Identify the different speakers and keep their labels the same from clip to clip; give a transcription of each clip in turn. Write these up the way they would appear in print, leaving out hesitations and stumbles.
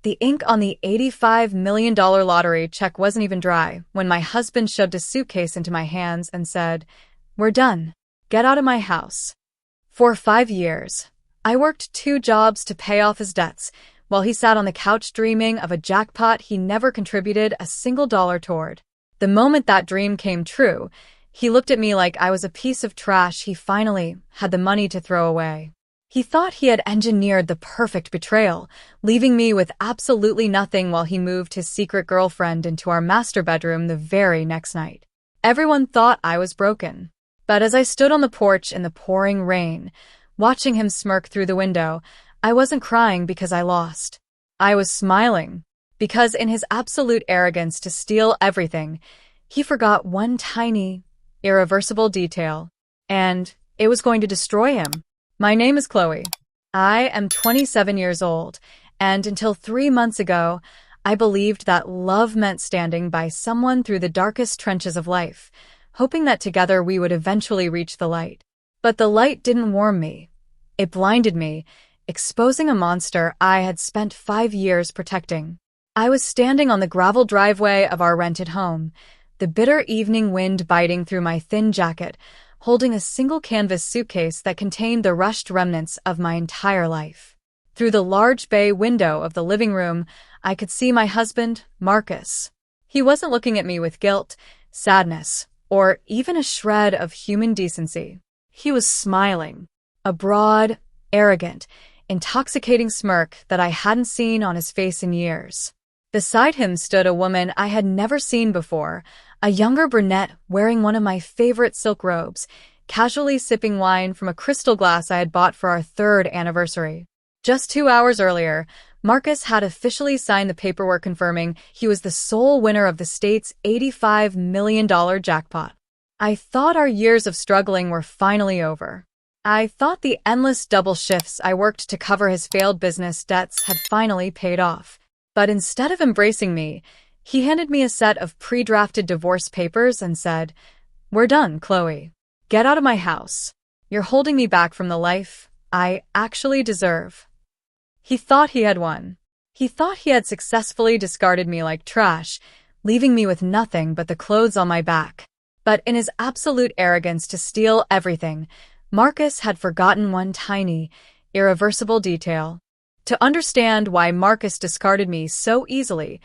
Speaker 1: The ink on the $85 million lottery check wasn't even dry when my husband shoved a suitcase into my hands and said, "We're done. Get out of my house." For 5 years, I worked 2 jobs to pay off his debts, while he sat on the couch dreaming of a jackpot he never contributed a single dollar toward. The moment that dream came true, he looked at me like I was a piece of trash he finally had the money to throw away. He thought he had engineered the perfect betrayal, leaving me with absolutely nothing while he moved his secret girlfriend into our master bedroom the very next night. Everyone thought I was broken. But as I stood on the porch in the pouring rain, watching him smirk through the window, I wasn't crying because I lost. I was smiling, because in his absolute arrogance to steal everything, he forgot one tiny, irreversible detail, and it was going to destroy him. My name is Chloe. I am 27 years old, and until 3 months ago, I believed that love meant standing by someone through the darkest trenches of life, hoping that together we would eventually reach the light. But the light didn't warm me. It blinded me, exposing a monster I had spent 5 years protecting. I was standing on the gravel driveway of our rented home, the bitter evening wind biting through my thin jacket, holding a single canvas suitcase that contained the rushed remnants of my entire life. Through the large bay window of the living room, I could see my husband, Marcus. He wasn't looking at me with guilt, sadness, or even a shred of human decency. He was smiling, a broad, arrogant, intoxicating smirk that I hadn't seen on his face in years. Beside him stood a woman I had never seen before, a younger brunette wearing one of my favorite silk robes, casually sipping wine from a crystal glass I had bought for our 3rd anniversary. Just 2 hours earlier, Marcus had officially signed the paperwork confirming he was the sole winner of the state's $85 million jackpot. I thought our years of struggling were finally over. I thought the endless double shifts I worked to cover his failed business debts had finally paid off. But instead of embracing me, he handed me a set of pre-drafted divorce papers and said, "We're done, Chloe. Get out of my house. You're holding me back from the life I actually deserve." He thought he had won. He thought he had successfully discarded me like trash, leaving me with nothing but the clothes on my back. But in his absolute arrogance to steal everything, Marcus had forgotten one tiny, irreversible detail. To understand why Marcus discarded me so easily,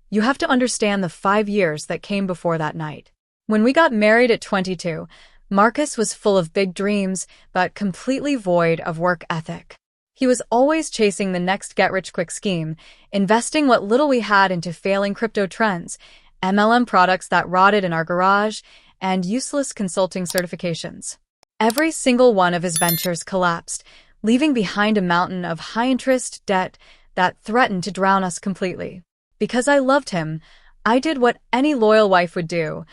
Speaker 1: you have to understand the 5 years that came before that night. When we got married at 22, Marcus was full of big dreams, but completely void of work ethic. He was always chasing the next get-rich-quick scheme, investing what little we had into failing crypto trends, MLM products that rotted in our garage, and useless consulting certifications. Every single one of his ventures collapsed, leaving behind a mountain of high-interest debt that threatened to drown us completely. Because I loved him, I did what any loyal wife would do.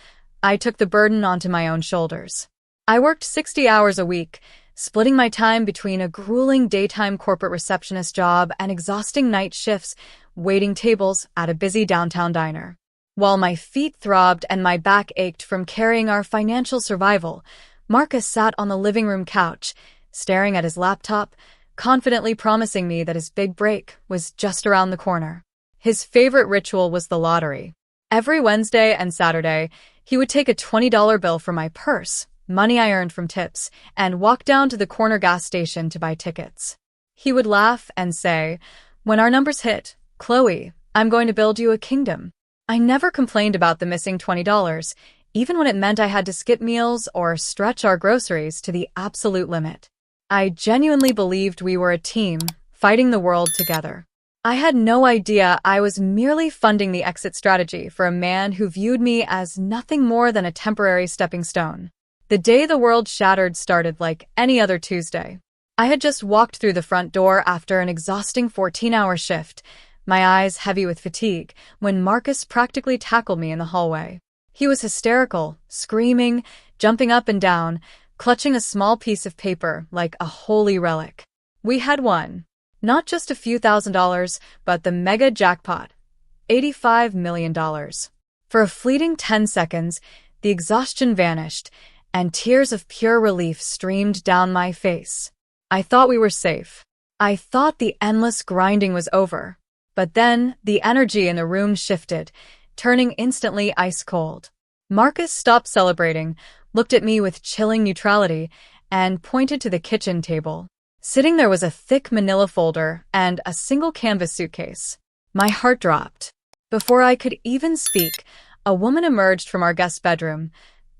Speaker 1: I took the burden onto my own shoulders. I worked 60 hours a week, splitting my time between a grueling daytime corporate receptionist job and exhausting night shifts, waiting tables at a busy downtown diner. While my feet throbbed and my back ached from carrying our financial survival, Marcus sat on the living room couch, staring at his laptop, confidently promising me that his big break was just around the corner. His favorite ritual was the lottery. Every Wednesday and Saturday, he would take a $20 bill from my purse, money I earned from tips, and walk down to the corner gas station to buy tickets. He would laugh and say, "When our numbers hit, Chloe, I'm going to build you a kingdom." I never complained about the missing $20, even when it meant I had to skip meals or stretch our groceries to the absolute limit. I genuinely believed we were a team, fighting the world together. I had no idea I was merely funding the exit strategy for a man who viewed me as nothing more than a temporary stepping stone. The day the world shattered started like any other Tuesday. I had just walked through the front door after an exhausting 14-hour shift, my eyes heavy with fatigue, when Marcus practically tackled me in the hallway. He was hysterical, screaming, jumping up and down, clutching a small piece of paper like a holy relic. We had won. Not just a few $1,000s, but the mega jackpot, $85 million. For a fleeting 10 seconds, the exhaustion vanished, and tears of pure relief streamed down my face. I thought we were safe. I thought the endless grinding was over. But then, the energy in the room shifted, turning instantly ice cold. Marcus stopped celebrating, looked at me with chilling neutrality, and pointed to the kitchen table. Sitting there was a thick manila folder and a single canvas suitcase. My heart dropped. Before I could even speak, a woman emerged from our guest bedroom,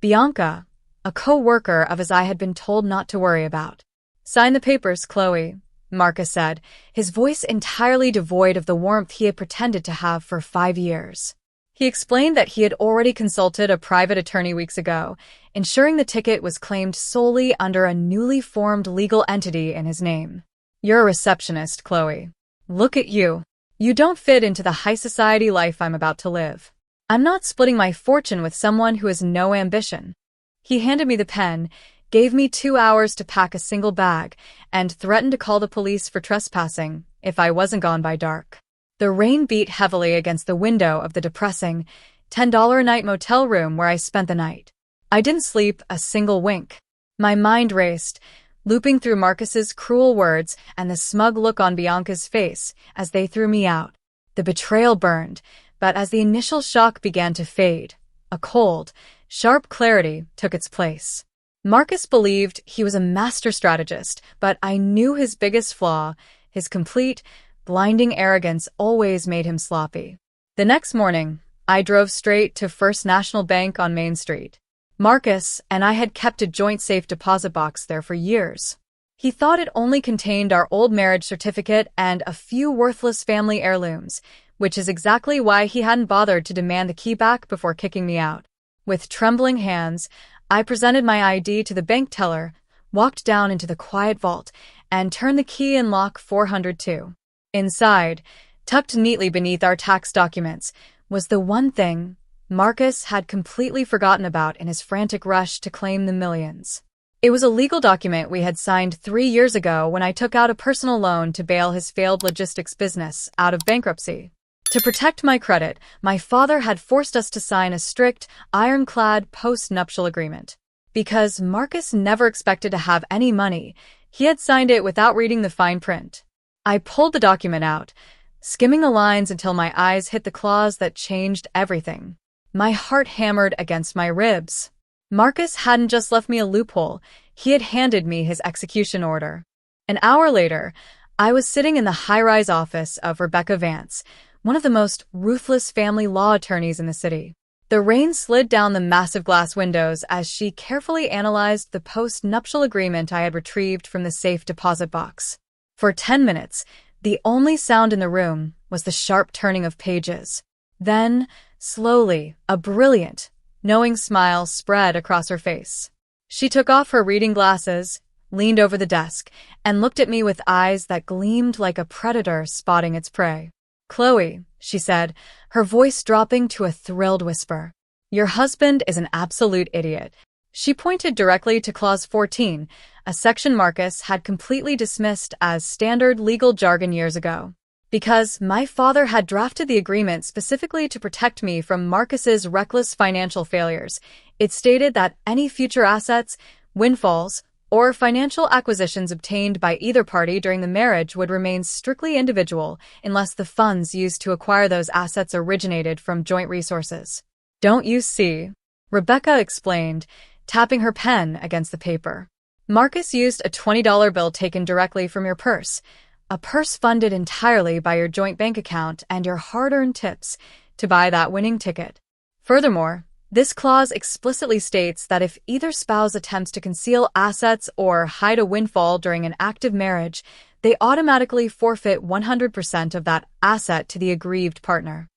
Speaker 1: Bianca, a co-worker of his I had been told not to worry about. "Sign the papers, Chloe," Marcus said, his voice entirely devoid of the warmth he had pretended to have for 5 years. He explained that he had already consulted a private attorney weeks ago, ensuring the ticket was claimed solely under a newly formed legal entity in his name. "You're a receptionist, Chloe. Look at you. You don't fit into the high society life I'm about to live. I'm not splitting my fortune with someone who has no ambition." He handed me the pen, gave me 2 hours to pack a single bag, and threatened to call the police for trespassing if I wasn't gone by dark. The rain beat heavily against the window of the depressing $10 a night motel room where I spent the night. I didn't sleep a single wink. My mind raced, looping through Marcus's cruel words and the smug look on Bianca's face as they threw me out. The betrayal burned, but as the initial shock began to fade, a cold, sharp clarity took its place. Marcus believed he was a master strategist, but I knew his biggest flaw, his complete, blinding arrogance always made him sloppy. The next morning, I drove straight to First National Bank on Main Street. Marcus and I had kept a joint safe deposit box there for years. He thought it only contained our old marriage certificate and a few worthless family heirlooms, which is exactly why he hadn't bothered to demand the key back before kicking me out. With trembling hands, I presented my ID to the bank teller, walked down into the quiet vault, and turned the key in lock 402. Inside, tucked neatly beneath our tax documents, was the one thing Marcus had completely forgotten about in his frantic rush to claim the millions. It was a legal document we had signed 3 years ago when I took out a personal loan to bail his failed logistics business out of bankruptcy. To protect my credit, my father had forced us to sign a strict, ironclad post-nuptial agreement. Because Marcus never expected to have any money, he had signed it without reading the fine print. I pulled the document out, skimming the lines until my eyes hit the clause that changed everything. My heart hammered against my ribs. Marcus hadn't just left me a loophole, he had handed me his execution order. An hour later, I was sitting in the high-rise office of Rebecca Vance, one of the most ruthless family law attorneys in the city. The rain slid down the massive glass windows as she carefully analyzed the post-nuptial agreement I had retrieved from the safe deposit box. For 10 minutes, the only sound in the room was the sharp turning of pages. Then, slowly, a brilliant, knowing smile spread across her face. She took off her reading glasses, leaned over the desk, and looked at me with eyes that gleamed like a predator spotting its prey. "Chloe," she said, her voice dropping to a thrilled whisper, "your husband is an absolute idiot." She pointed directly to Clause 14, a section Marcus had completely dismissed as standard legal jargon years ago. Because my father had drafted the agreement specifically to protect me from Marcus's reckless financial failures, it stated that any future assets, windfalls, or financial acquisitions obtained by either party during the marriage would remain strictly individual unless the funds used to acquire those assets originated from joint resources. "Don't you see?" Rebecca explained, tapping her pen against the paper. "Marcus used a $20 bill taken directly from your purse, a purse funded entirely by your joint bank account and your hard-earned tips, to buy that winning ticket. Furthermore, this clause explicitly states that if either spouse attempts to conceal assets or hide a windfall during an active marriage, they automatically forfeit 100% of that asset to the aggrieved partner."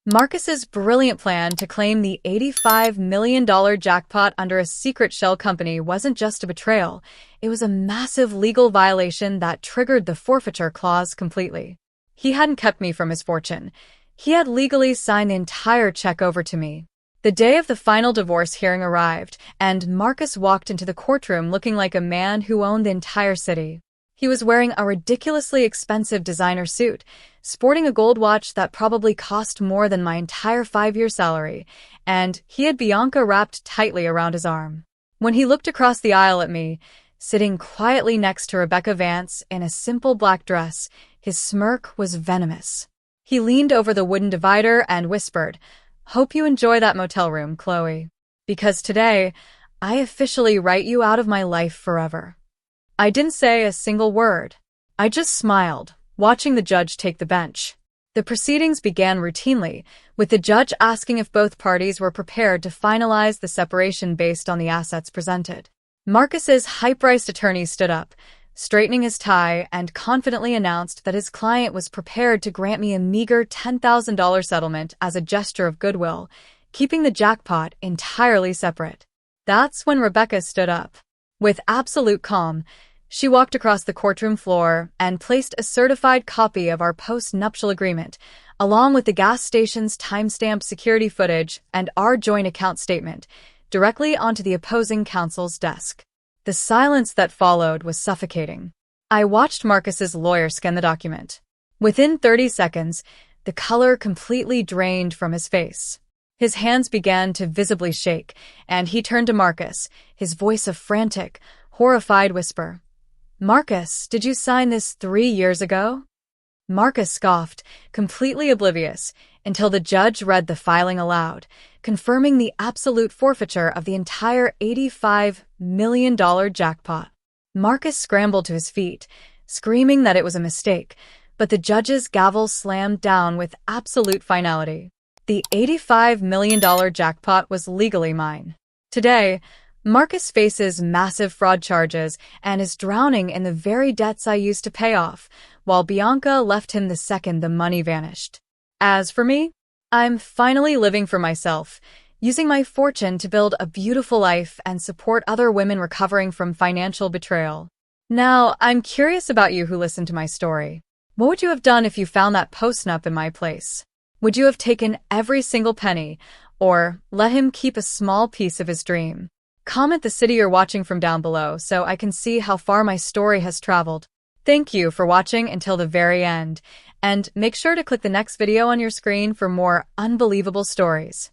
Speaker 1: Marcus's brilliant plan to claim the $85 million jackpot under a secret shell company wasn't just a betrayal, it was a massive legal violation that triggered the forfeiture clause completely. He hadn't kept me from his fortune. He had legally signed the entire check over to me. The day of the final divorce hearing arrived, and Marcus walked into the courtroom looking like a man who owned the entire city. He was wearing a ridiculously expensive designer suit, sporting a gold watch that probably cost more than my entire 5-year salary, and he had Bianca wrapped tightly around his arm. When he looked across the aisle at me, sitting quietly next to Rebecca Vance in a simple black dress, his smirk was venomous. He leaned over the wooden divider and whispered, "Hope you enjoy that motel room, Chloe. Because today, I officially write you out of my life forever." I didn't say a single word. I just smiled, watching the judge take the bench. The proceedings began routinely, with the judge asking if both parties were prepared to finalize the separation based on the assets presented. Marcus's high-priced attorney stood up, straightening his tie, and confidently announced that his client was prepared to grant me a meager $10,000 settlement as a gesture of goodwill, keeping the jackpot entirely separate. That's when Rebecca stood up. With absolute calm, she walked across the courtroom floor and placed a certified copy of our post-nuptial agreement, along with the gas station's timestamped security footage and our joint account statement, directly onto the opposing counsel's desk. The silence that followed was suffocating. I watched Marcus's lawyer scan the document. Within 30 seconds, the color completely drained from his face. His hands began to visibly shake, and he turned to Marcus, his voice a frantic, horrified whisper. "Marcus, did you sign this 3 years ago?" Marcus scoffed, completely oblivious, until the judge read the filing aloud, confirming the absolute forfeiture of the entire $85 million jackpot. Marcus scrambled to his feet, screaming that it was a mistake, but the judge's gavel slammed down with absolute finality. The $85 million jackpot was legally mine. Today, Marcus faces massive fraud charges and is drowning in the very debts I used to pay off, while Bianca left him the second the money vanished. As for me, I'm finally living for myself, using my fortune to build a beautiful life and support other women recovering from financial betrayal. Now, I'm curious about you who listened to my story. What would you have done if you found that post-nup in my place? Would you have taken every single penny, or let him keep a small piece of his dream? Comment the city you're watching from down below so I can see how far my story has traveled. Thank you for watching until the very end, and make sure to click the next video on your screen for more unbelievable stories.